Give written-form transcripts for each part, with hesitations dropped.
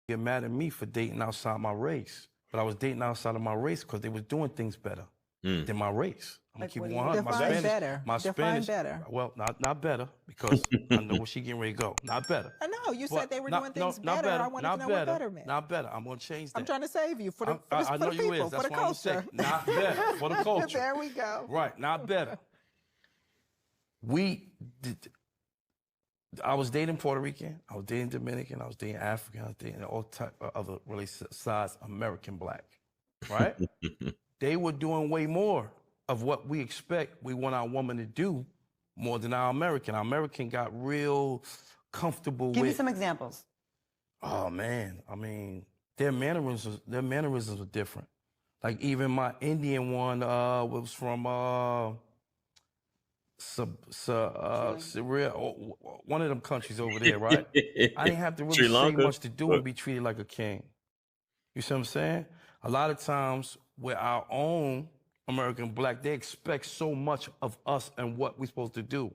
get mad at me for dating outside my race. But I was dating outside of my race because they was doing things better than my race. I'm gonna keep it 100. Define better. My Define Spanish, better. well, not better, because I know where she getting ready to go. Not better. I know, you said they were doing things not better. I wanted to know what better meant. Not better. I'm gonna change that. I'm trying to save you for the I know you people, is. for That's the what I'm saying. culture. Not better for the culture. There we go. Right, not better. I was dating Puerto Rican, I was dating Dominican, I was dating African, I was dating all type of other really size American black, right? They were doing way more of what we expect we want our woman to do more than our American. Our American got real comfortable Give with... me some examples. Oh, man. I mean, their mannerisms are different. Like even my Indian one was from... Syria, one of them countries over there, right? I didn't have to really say much to do and be treated like a king. You see what I'm saying? A lot of times with our own American black, they expect so much of us and what we're supposed to do.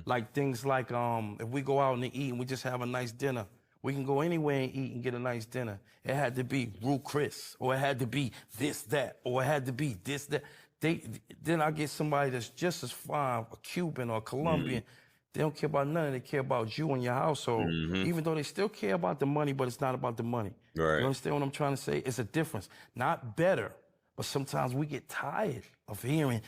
Like things like if we go out and eat and we just have a nice dinner, we can go anywhere and eat and get a nice dinner. It had to be Ruth Chris, or it had to be this, that, or it had to be this, that. Then I get somebody that's just as fine, a Cuban or a Colombian. They don't care about nothing. They care about you and your household. Even though they still care about the money, but it's not about the money. Right. You understand what I'm trying to say? It's a difference. Not better, but sometimes we get tired of hearing,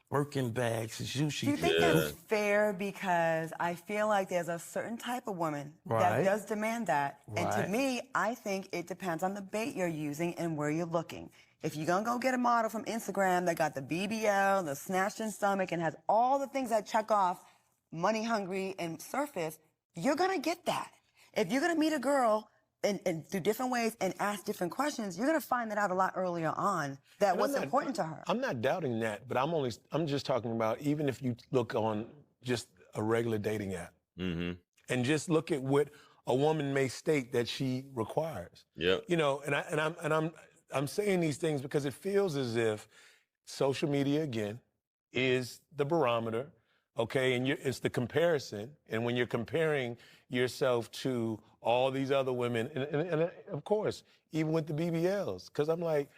Birkin bags and sushi. Do you think that's fair? Because I feel like there's a certain type of woman that does demand that. And to me, I think it depends on the bait you're using and where you're looking. If you're going to go get a model from Instagram that got the BBL, the snatched in stomach, and has all the things that check off money hungry and surface, you're going to get that. If you're going to meet a girl and through different ways and ask different questions, you're going to find that out a lot earlier on, that what's important to her. I'm not doubting that, but I'm just talking about even if you look on just a regular dating app and just look at what a woman may state that she requires. Yeah. You know, and I'm saying these things because it feels as if social media, again, is the barometer, okay? And it's the comparison. And when you're comparing yourself to all these other women, and of course, even with the BBLs, because I'm like,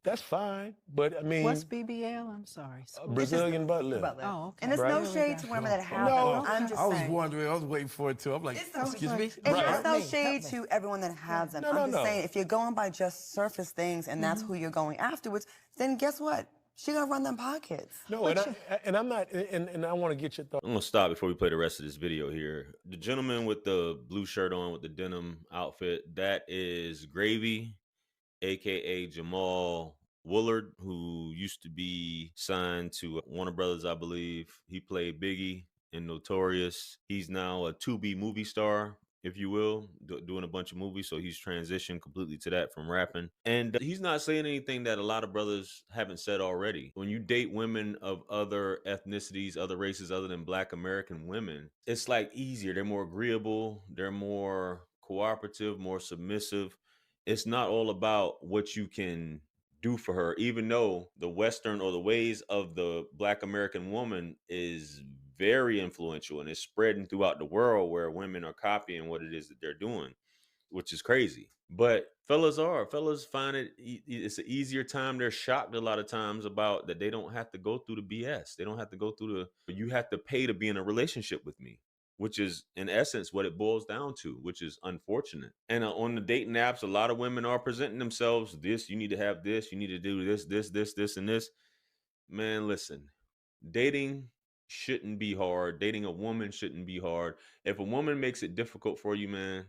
that's fine, but I mean... What's BBL? I'm sorry. Brazilian butt lift. Oh, okay. And there's no shade to women that have No. them. I'm just I was saying. wondering, I was waiting for it too. I'm like, excuse me? And there's no shade to everyone that has them. I'm just no. saying, if you're going by just surface things and that's who you're going afterwards, then guess what? She gonna run them pockets. No, and I'm not, and I want to get your thoughts. I'm gonna stop before we play the rest of this video here. The gentleman with the blue shirt on with the denim outfit, that is Gravy, aka Jamal Woolard, who used to be signed to Warner Brothers, I believe. He played Biggie in Notorious. He's now a to-be movie star, if you will, doing a bunch of movies. So he's transitioned completely to that from rapping. And he's not saying anything that a lot of brothers haven't said already. When you date women of other ethnicities, other races other than Black American women, it's like easier. They're more agreeable. They're more cooperative, more submissive. It's not all about what you can do for her, even though the Western or the ways of the Black American woman is very influential and is spreading throughout the world, where women are copying what it is that they're doing, which is crazy. But fellas find it's an easier time. They're shocked a lot of times about that they don't have to go through the BS. They don't have to go through you have to pay to be in a relationship with me, which is in essence what it boils down to, which is unfortunate. And on the dating apps, a lot of women are presenting themselves, you need to have this, you need to do this, and this. Man, listen, dating shouldn't be hard. Dating a woman shouldn't be hard. If a woman makes it difficult for you, man,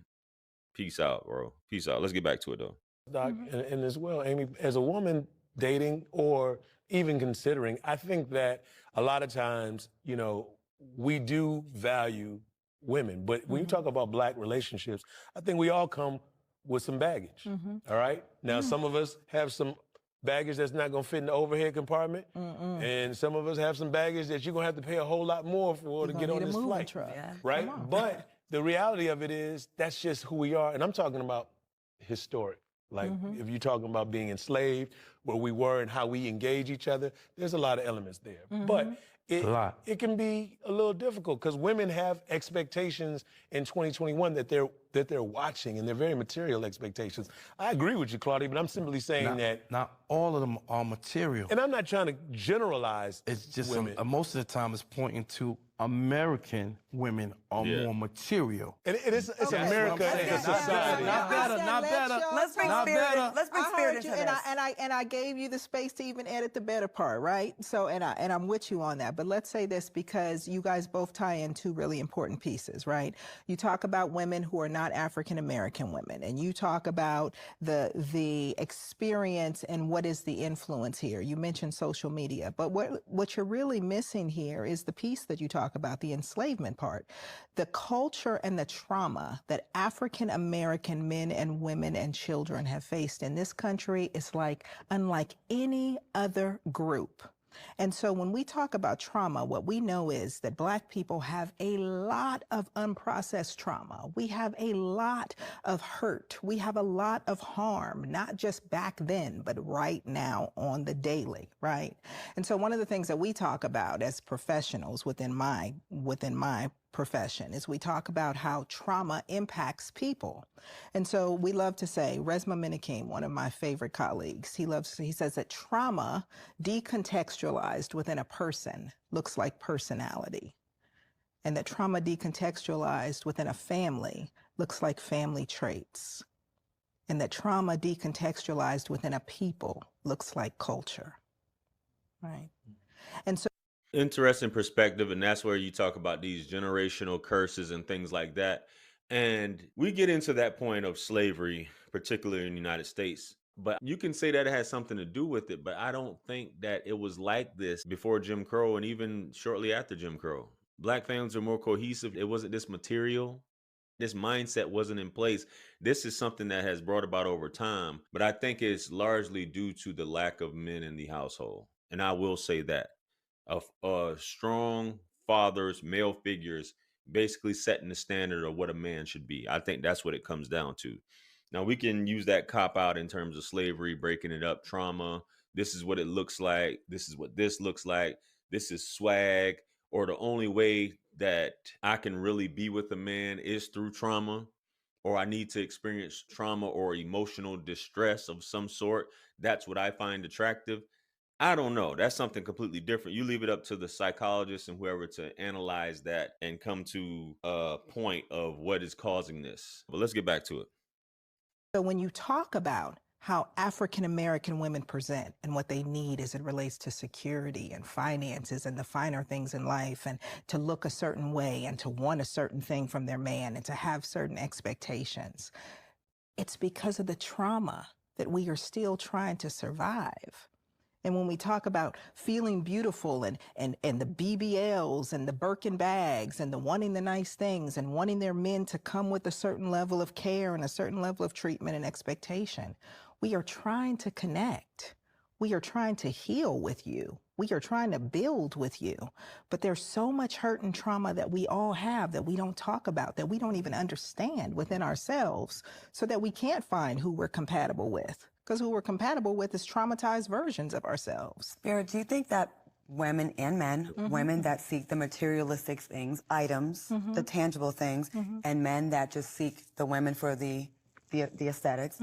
peace out, bro. Peace out. Let's get back to it, though. Doc, and as well, Amy, as a woman dating or even considering, I think that a lot of times, you know, we do value women, but when you talk about Black relationships, I think we all come with some baggage, all right? Now, some of us have some baggage that's not gonna fit in the overhead compartment, and some of us have some baggage that you're gonna have to pay a whole lot more for to get on this flight, right? But the reality of it is, that's just who we are, and I'm talking about historic. Like, if you're talking about being enslaved, where we were and how we engage each other. There's a lot of elements there. But it can be a little difficult because women have expectations in 2021 that they're watching, and they're very material expectations. I agree with you, Claudia, but I'm simply saying that not all of them are material. And I'm not trying to generalize. It's just women. Most of the time it's pointing to American women are more material. And it's America as a society. Not better. Let's bring spirit into this. And I gave you the space to even edit the better part, right? So and I'm with you on that. But let's say this because you guys both tie in two really important pieces, right? You talk about women who are not African American women, and you talk about the experience and what is the influence here. You mentioned social media, but what you're really missing here is the piece that you talk about, the enslavement part. The culture and the trauma that African American men and women and children have faced in this country is unlike any other group. And so when we talk about trauma, what we know is that Black people have a lot of unprocessed trauma. We have a lot of hurt. We have a lot of harm, not just back then, but right now on the daily, right? And so one of the things that we talk about as professionals within my profession is we talk about how trauma impacts people. And so we love to say, Resmaa Menakem, one of my favorite colleagues, he says that trauma decontextualized within a person looks like personality. And that trauma decontextualized within a family looks like family traits. And that trauma decontextualized within a people looks like culture, right? And so interesting perspective, and that's where you talk about these generational curses and things like that. And we get into that point of slavery, particularly in the United States. But you can say that it has something to do with it, but I don't think that it was like this before Jim Crow and even shortly after Jim Crow. Black families are more cohesive. It wasn't this material. This mindset wasn't in place. This is something that has brought about over time, but I think it's largely due to the lack of men in the household. And I will say that. Of strong fathers, male figures, basically setting the standard of what a man should be. I think that's what it comes down to. Now, we can use that cop out in terms of slavery, breaking it up, trauma. This is what it looks like. This is what this looks like. This is swag. Or the only way that I can really be with a man is through trauma, or I need to experience trauma or emotional distress of some sort. That's what I find attractive. I don't know. That's something completely different. You leave it up to the psychologist and whoever to analyze that and come to a point of what is causing this. But let's get back to it. So when you talk about how African American women present and what they need as it relates to security and finances and the finer things in life, and to look a certain way and to want a certain thing from their man and to have certain expectations, it's because of the trauma that we are still trying to survive. And when we talk about feeling beautiful and the BBLs and the Birkin bags and the wanting the nice things and wanting their men to come with a certain level of care and a certain level of treatment and expectation, we are trying to connect. We are trying to heal with you. We are trying to build with you. But there's so much hurt and trauma that we all have that we don't talk about, that we don't even understand within ourselves, so that we can't find who we're compatible with. Because who we're compatible with is traumatized versions of ourselves. Spirit, do you think that women and men, women that seek the materialistic things, items, the tangible things, and men that just seek the women for the aesthetics,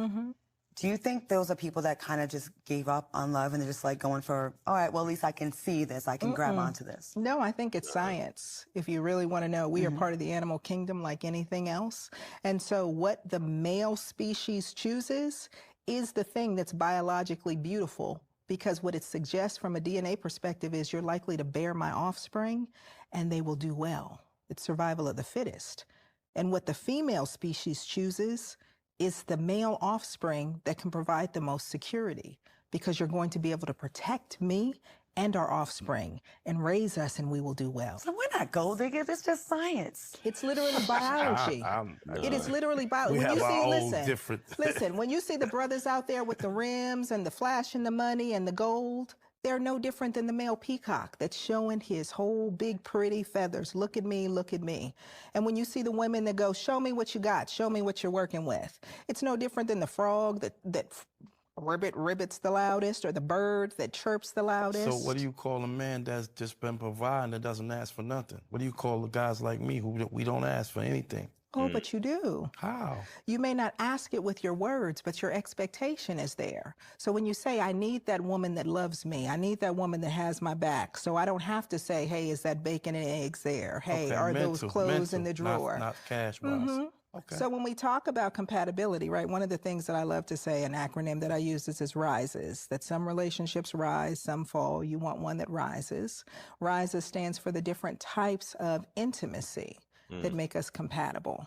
do you think those are people that kind of just gave up on love and they're just like going for, all right, well, at least I can see this, I can grab onto this? No, I think it's science. If you really want to know, we are part of the animal kingdom like anything else. And so what the male species chooses is the thing that's biologically beautiful, because what it suggests from a DNA perspective is you're likely to bear my offspring and they will do well. It's survival of the fittest. And what the female species chooses is the male offspring that can provide the most security, because you're going to be able to protect me and our offspring and raise us, and we will do well. So we're not gold diggers, it's just science. It's literally biology. It is literally biology. Listen, when you see the brothers out there with the rims and the flash and the money and the gold, they're no different than the male peacock that's showing his whole big pretty feathers. Look at me, look at me. And when you see the women that go, show me what you got, show me what you're working with, it's no different than the frog that ribbits the loudest, or the bird that chirps the loudest. So what do you call a man that's just been providing, that doesn't ask for nothing? What do you call the guys like me who we don't ask for anything? Oh, but you do. How? You may not ask it with your words, but your expectation is there. So when you say, I need that woman that loves me, I need that woman that has my back, so I don't have to say, hey, is that bacon and eggs there? Hey, okay, are those clothes in the drawer? Not cash-wise. Okay. So when we talk about compatibility, right, one of the things that I love to say, an acronym that I use is rises, that some relationships rise, some fall. You want one that rises. Rises stands for the different types of intimacy that make us compatible.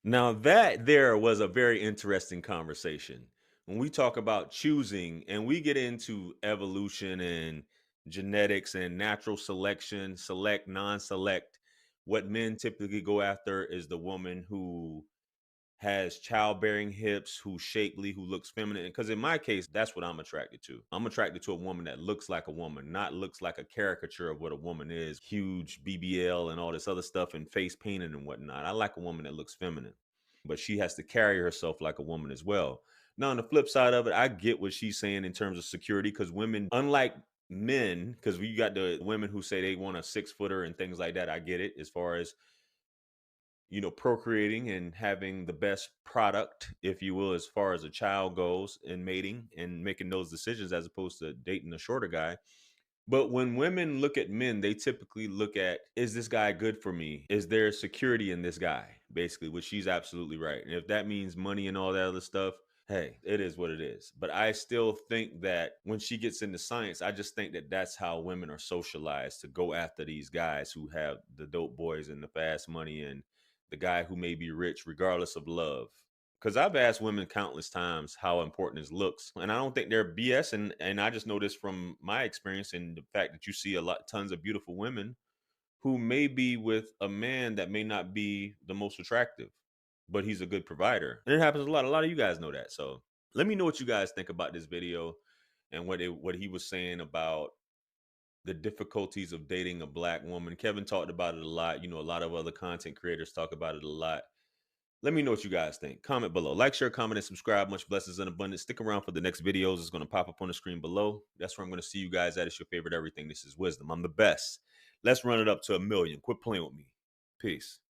Now that there was a very interesting conversation. When we talk about choosing and we get into evolution and genetics and natural selection, select, non-select, what men typically go after is the woman who has childbearing hips, who's shapely, who looks feminine. Because in my case, that's what I'm attracted to. I'm attracted to a woman that looks like a woman, not looks like a caricature of what a woman is. Huge BBL and all this other stuff and face painting and whatnot. I like a woman that looks feminine, but she has to carry herself like a woman as well. Now, on the flip side of it, I get what she's saying in terms of security, because women, unlike men, because we got the women who say they want a 6-footer and things like that. I get it as far as, you know, procreating and having the best product, if you will, as far as a child goes, and mating and making those decisions as opposed to dating a shorter guy. But when women look at men, they typically look at, is this guy good for me? Is there security in this guy? Basically, which she's absolutely right. And if that means money and all that other stuff, hey, it is what it is. But I still think that when she gets into science, I just think that that's how women are socialized, to go after these guys who have the dope boys and the fast money and the guy who may be rich regardless of love. Because I've asked women countless times how important is looks, and I don't think they're BS. And I just know this from my experience and the fact that you see tons of beautiful women who may be with a man that may not be the most attractive, but he's a good provider. And it happens a lot. A lot of you guys know that. So let me know what you guys think about this video and what he was saying about the difficulties of dating a black woman. Kevin talked about it a lot. You know, a lot of other content creators talk about it a lot. Let me know what you guys think. Comment below. Like, share, comment, and subscribe. Much blessings and abundance. Stick around for the next videos. It's going to pop up on the screen below. That's where I'm going to see you guys at. It's your favorite everything. This is Wisdom. I'm the best. Let's run it up to 1 million. Quit playing with me. Peace.